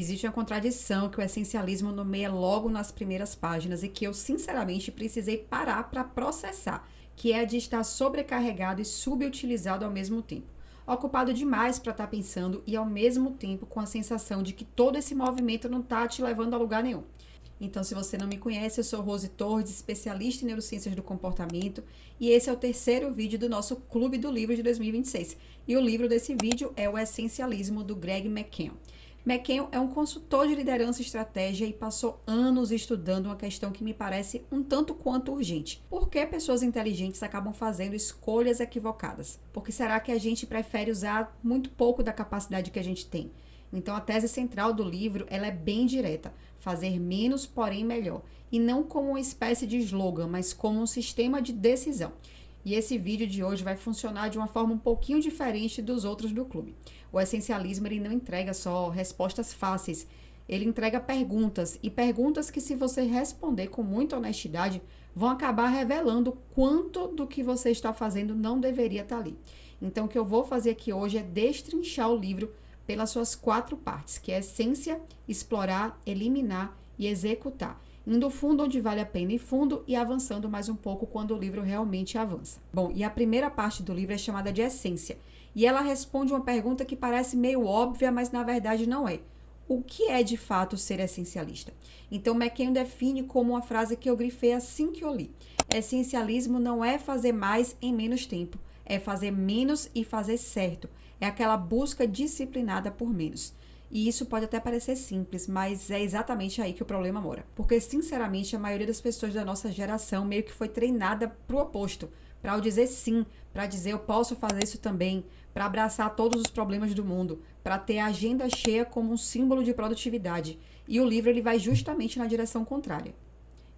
Existe uma contradição que o essencialismo nomeia logo nas primeiras páginas e que eu, sinceramente, precisei parar para processar, que é a de estar sobrecarregado e subutilizado ao mesmo tempo. Ocupado demais para estar pensando e, ao mesmo tempo, com a sensação de que todo esse movimento não está te levando a lugar nenhum. Então, se você não me conhece, eu sou Rose Torres, especialista em neurociências do comportamento, e esse é o terceiro vídeo do nosso Clube do Livro de 2026. E o livro desse vídeo é O Essencialismo, do Greg McKeown. McKeown é um consultor de liderança e estratégia e passou anos estudando uma questão que me parece um tanto quanto urgente. Por que pessoas inteligentes acabam fazendo escolhas equivocadas? Por que será que a gente prefere usar muito pouco da capacidade que a gente tem? Então, a tese central do livro ela é bem direta. Fazer menos, porém melhor. E não como uma espécie de slogan, mas como um sistema de decisão. E esse vídeo de hoje vai funcionar de uma forma um pouquinho diferente dos outros do clube. O essencialismo ele não entrega só respostas fáceis, ele entrega perguntas, e perguntas que, se você responder com muita honestidade, vão acabar revelando quanto do que você está fazendo não deveria estar ali. Então, o que eu vou fazer aqui hoje é destrinchar o livro pelas suas 4 partes, que é essência, explorar, eliminar e executar. Indo fundo onde vale a pena ir fundo e avançando mais um pouco quando o livro realmente avança. Bom, e a primeira parte do livro é chamada de essência. E ela responde uma pergunta que parece meio óbvia, mas na verdade não é. O que é de fato ser essencialista? Então, McKeown define como uma frase que eu grifei assim que eu li. Essencialismo não é fazer mais em menos tempo, é fazer menos e fazer certo. É aquela busca disciplinada por menos. E isso pode até parecer simples, mas é exatamente aí que o problema mora. Porque, sinceramente, a maioria das pessoas da nossa geração meio que foi treinada para o oposto. Para ao dizer sim, para dizer eu posso fazer isso também, para abraçar todos os problemas do mundo, para ter a agenda cheia como um símbolo de produtividade. E o livro ele vai justamente na direção contrária.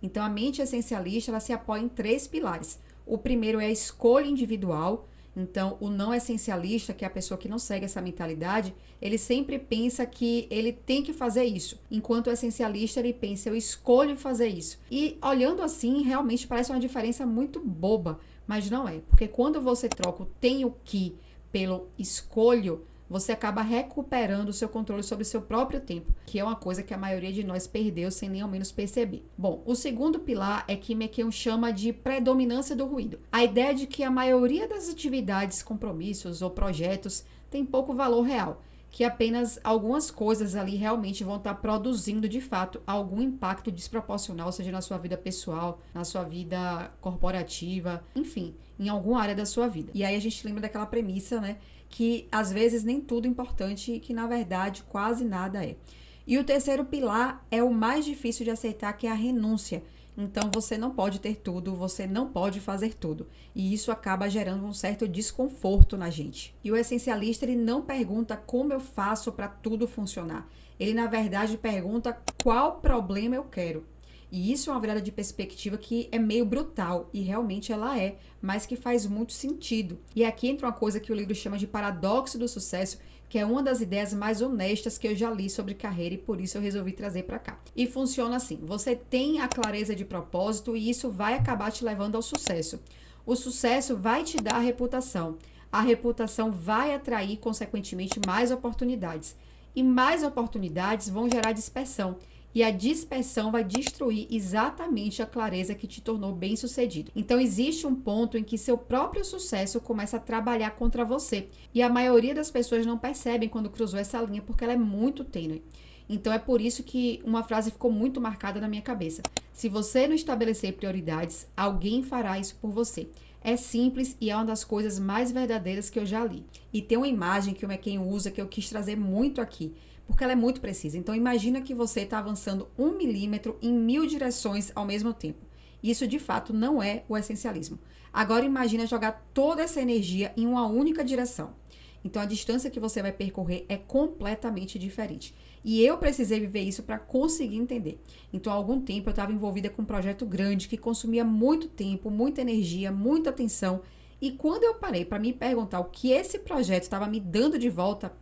Então, a mente essencialista ela se apoia em 3 pilares. O primeiro é a escolha individual. Então, o não essencialista, que é a pessoa que não segue essa mentalidade, ele sempre pensa que ele tem que fazer isso. Enquanto o essencialista, ele pensa, eu escolho fazer isso. E olhando assim, realmente parece uma diferença muito boba, mas não é. Porque quando você troca o tenho que pelo escolho, você acaba recuperando o seu controle sobre o seu próprio tempo, que é uma coisa que a maioria de nós perdeu sem nem ao menos perceber. Bom, o segundo pilar é que McKeown chama de predominância do ruído. A ideia de que a maioria das atividades, compromissos ou projetos tem pouco valor real, que apenas algumas coisas ali realmente vão estar produzindo de fato algum impacto desproporcional, seja na sua vida pessoal, na sua vida corporativa, enfim, em alguma área da sua vida. E aí a gente lembra daquela premissa, né? Que às vezes nem tudo é importante e que na verdade quase nada é. E o terceiro pilar é o mais difícil de aceitar, que é a renúncia. Então você não pode ter tudo, você não pode fazer tudo. E isso acaba gerando um certo desconforto na gente. E o essencialista ele não pergunta como eu faço para tudo funcionar. Ele na verdade pergunta qual problema eu quero. E isso é uma virada de perspectiva que é meio brutal, e realmente ela é, mas que faz muito sentido. E aqui entra uma coisa que o livro chama de paradoxo do sucesso, que é uma das ideias mais honestas que eu já li sobre carreira, e por isso eu resolvi trazer para cá. E funciona assim, você tem a clareza de propósito e isso vai acabar te levando ao sucesso. O sucesso vai te dar a reputação vai atrair, consequentemente, mais oportunidades. E mais oportunidades vão gerar dispersão. E a dispersão vai destruir exatamente a clareza que te tornou bem-sucedido. Então, existe um ponto em que seu próprio sucesso começa a trabalhar contra você. E a maioria das pessoas não percebem quando cruzou essa linha, porque ela é muito tênue. Então, é por isso que uma frase ficou muito marcada na minha cabeça. Se você não estabelecer prioridades, alguém fará isso por você. É simples e é uma das coisas mais verdadeiras que eu já li. E tem uma imagem que o McKeown usa que eu quis trazer muito aqui, porque ela é muito precisa. Então, imagina que você está avançando 1 milímetro em 1000 direções ao mesmo tempo. Isso, de fato, não é o essencialismo. Agora, imagina jogar toda essa energia em uma única direção. Então, a distância que você vai percorrer é completamente diferente. E eu precisei viver isso para conseguir entender. Então, há algum tempo, eu estava envolvida com um projeto grande que consumia muito tempo, muita energia, muita atenção. E quando eu parei para me perguntar o que esse projeto estava me dando de volta,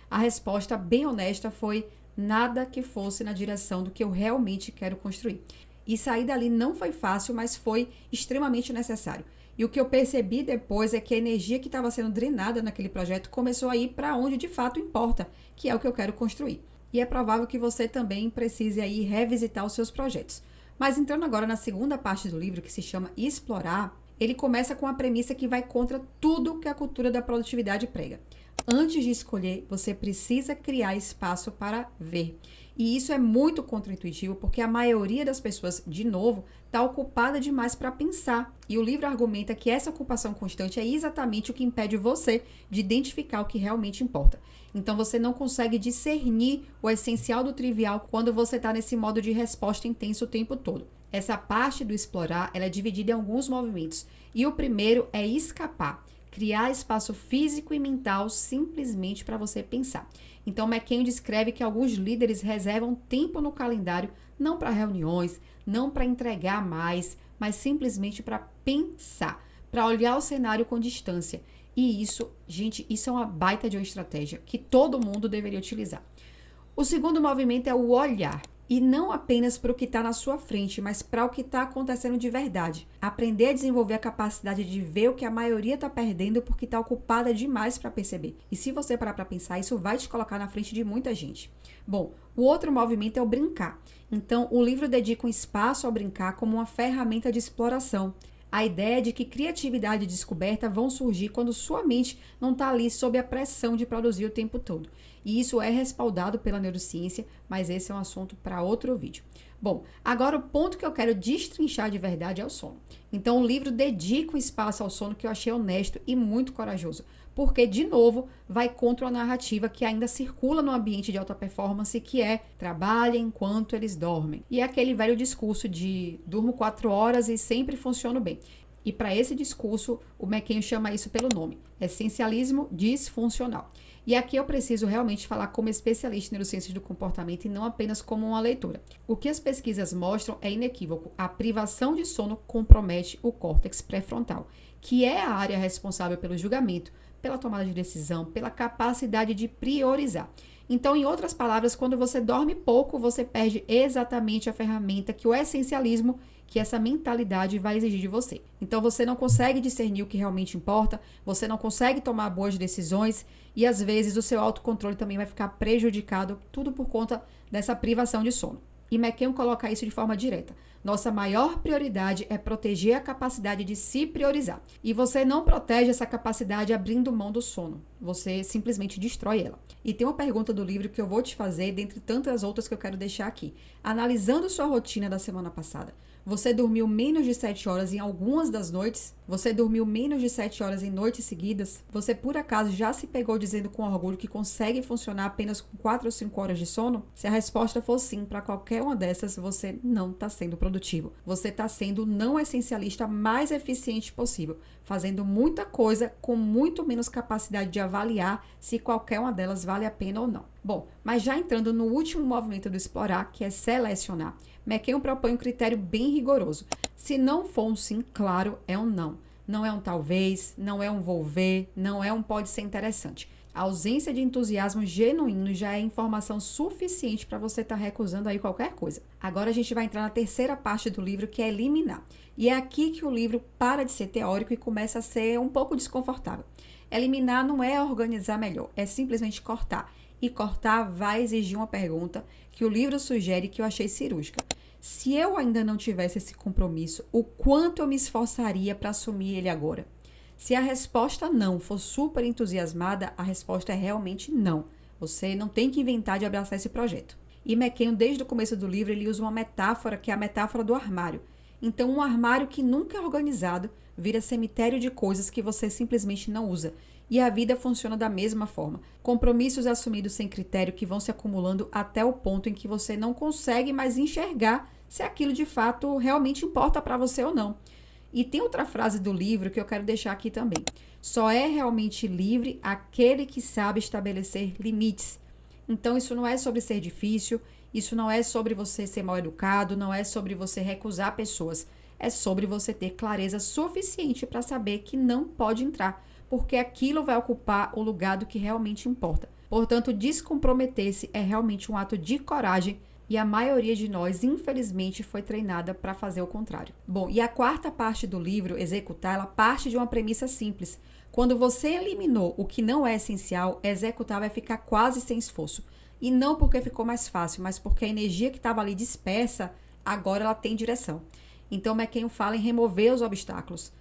a resposta bem honesta foi nada que fosse na direção do que eu realmente quero construir. E sair dali não foi fácil, mas foi extremamente necessário. E o que eu percebi depois é que a energia que estava sendo drenada naquele projeto começou a ir para onde de fato importa, que é o que eu quero construir. e é provável que você também precise aí revisitar os seus projetos. Mas entrando agora na segunda parte do livro, que se chama Explorar, ele começa com a premissa que vai contra tudo que a cultura da produtividade prega. Antes de escolher, você precisa criar espaço para ver. E isso é muito contraintuitivo, porque a maioria das pessoas, de novo, está ocupada demais para pensar. E o livro argumenta que essa ocupação constante é exatamente o que impede você de identificar o que realmente importa. Então você não consegue discernir o essencial do trivial quando você está nesse modo de resposta intenso o tempo todo. Essa parte do explorar, ela é dividida em alguns movimentos. E o primeiro é escapar. Criar espaço físico e mental simplesmente para você pensar. Então, McKeown descreve que alguns líderes reservam tempo no calendário, não para reuniões, não para entregar mais, mas simplesmente para pensar, para olhar o cenário com distância. E isso, gente, isso é uma baita de uma estratégia que todo mundo deveria utilizar. O segundo movimento é o olhar. E não apenas para o que está na sua frente, mas para o que está acontecendo de verdade. Aprender a desenvolver a capacidade de ver o que a maioria está perdendo porque está ocupada demais para perceber. E se você parar para pensar, isso vai te colocar na frente de muita gente. Bom, o outro movimento é o brincar. Então, o livro dedica um espaço ao brincar como uma ferramenta de exploração. A ideia de que criatividade e descoberta vão surgir quando sua mente não está ali sob a pressão de produzir o tempo todo. E isso é respaldado pela neurociência, mas esse é um assunto para outro vídeo. Bom, agora o ponto que eu quero destrinchar de verdade é o sono. Então o livro dedica um espaço ao sono que eu achei honesto e muito corajoso, porque, de novo, vai contra a narrativa que ainda circula no ambiente de alta performance, que é trabalhe enquanto eles dormem. E é aquele velho discurso de durmo 4 horas e sempre funciono bem. E para esse discurso, o McKeown chama isso pelo nome, essencialismo disfuncional. E aqui eu preciso realmente falar como especialista em neurociências do comportamento e não apenas como uma leitora. O que as pesquisas mostram é inequívoco. A privação de sono compromete o córtex pré-frontal, que é a área responsável pelo julgamento, pela tomada de decisão, pela capacidade de priorizar. Então, em outras palavras, quando você dorme pouco, você perde exatamente a ferramenta que o essencialismo, que essa mentalidade vai exigir de você. Então, você não consegue discernir o que realmente importa, você não consegue tomar boas decisões e, às vezes, o seu autocontrole também vai ficar prejudicado, tudo por conta dessa privação de sono. E McKeown coloca isso de forma direta. Nossa maior prioridade é proteger a capacidade de se priorizar. E você não protege essa capacidade abrindo mão do sono. Você simplesmente destrói ela. E tem uma pergunta do livro que eu vou te fazer, dentre tantas outras que eu quero deixar aqui. Analisando sua rotina da semana passada, você dormiu menos de 7 horas em algumas das noites? Você dormiu menos de 7 horas em noites seguidas? Você, por acaso, já se pegou dizendo com orgulho que consegue funcionar apenas com 4 ou 5 horas de sono? Se a resposta for sim, para qualquer uma dessas, você não está sendo produtivo. Você está sendo o não essencialista mais eficiente possível, fazendo muita coisa com muito menos capacidade de avaliar se qualquer uma delas vale a pena ou não. Bom, mas já entrando no último movimento do explorar, que é selecionar, McKeown propõe um critério bem rigoroso. Se não for um sim, claro, é um não. Não é um talvez, não é um vou ver, não é um pode ser interessante. A ausência de entusiasmo genuíno já é informação suficiente para você estar recusando aí qualquer coisa. Agora a gente vai entrar na terceira parte do livro, que é eliminar. E é aqui que o livro para de ser teórico e começa a ser um pouco desconfortável. Eliminar não é organizar melhor, é simplesmente cortar. E cortar vai exigir uma pergunta que o livro sugere que eu achei cirúrgica. Se eu ainda não tivesse esse compromisso, o quanto eu me esforçaria para assumir ele agora? Se a resposta não for super entusiasmada, a resposta é realmente não. Você não tem que inventar de abraçar esse projeto. E McKeown, desde o começo do livro, ele usa uma metáfora que é a metáfora do armário. Então, um armário que nunca é organizado vira cemitério de coisas que você simplesmente não usa. E a vida funciona da mesma forma. Compromissos assumidos sem critério que vão se acumulando até o ponto em que você não consegue mais enxergar se aquilo de fato realmente importa para você ou não. E tem outra frase do livro que eu quero deixar aqui também. Só é realmente livre aquele que sabe estabelecer limites. Então isso não é sobre ser difícil, isso não é sobre você ser mal educado, não é sobre você recusar pessoas. É sobre você ter clareza suficiente para saber que não pode entrar, porque aquilo vai ocupar o lugar do que realmente importa. Portanto, descomprometer-se é realmente um ato de coragem e a maioria de nós, infelizmente, foi treinada para fazer o contrário. Bom, e a quarta parte do livro, Executar, ela parte de uma premissa simples. Quando você eliminou o que não é essencial, executar vai ficar quase sem esforço. E não porque ficou mais fácil, mas porque a energia que estava ali dispersa, agora ela tem direção. Então, McKeown fala em remover os obstáculos,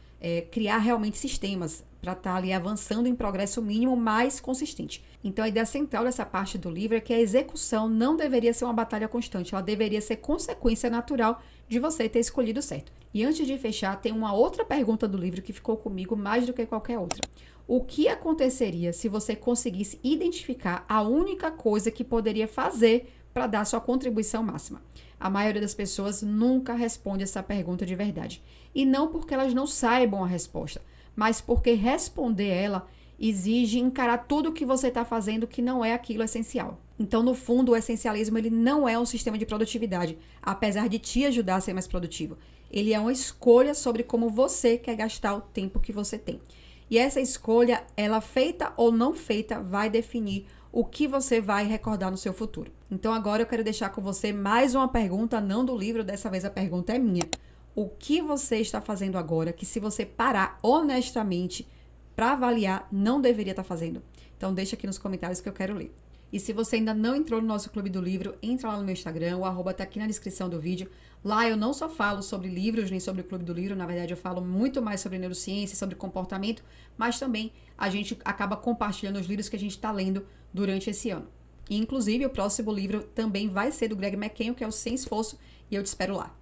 criar realmente sistemas para estar ali avançando em progresso mínimo mais consistente. Então, a ideia central dessa parte do livro é que a execução não deveria ser uma batalha constante, ela deveria ser consequência natural de você ter escolhido certo. E antes de fechar, tem uma outra pergunta do livro que ficou comigo mais do que qualquer outra. O que aconteceria se você conseguisse identificar a única coisa que poderia fazer para dar sua contribuição máxima? A maioria das pessoas nunca responde essa pergunta de verdade. E não porque elas não saibam a resposta, mas porque responder ela exige encarar tudo o que você está fazendo que não é aquilo essencial. Então, no fundo, o essencialismo ele não é um sistema de produtividade, apesar de te ajudar a ser mais produtivo. Ele é uma escolha sobre como você quer gastar o tempo que você tem. E essa escolha, ela feita ou não feita, vai definir o que você vai recordar no seu futuro. Então agora eu quero deixar com você mais uma pergunta, não do livro, dessa vez a pergunta é minha. O que você está fazendo agora que se você parar honestamente para avaliar, não deveria estar fazendo? Então deixa aqui nos comentários que eu quero ler. E se você ainda não entrou no nosso Clube do Livro, entra lá no meu Instagram, o arroba tá aqui na descrição do vídeo. Lá eu não só falo sobre livros, nem sobre o Clube do Livro, na verdade eu falo muito mais sobre neurociência, sobre comportamento, mas também a gente acaba compartilhando os livros que a gente está lendo durante esse ano. E inclusive o próximo livro também vai ser do Greg McKeown, que é o Sem Esforço, e eu te espero lá.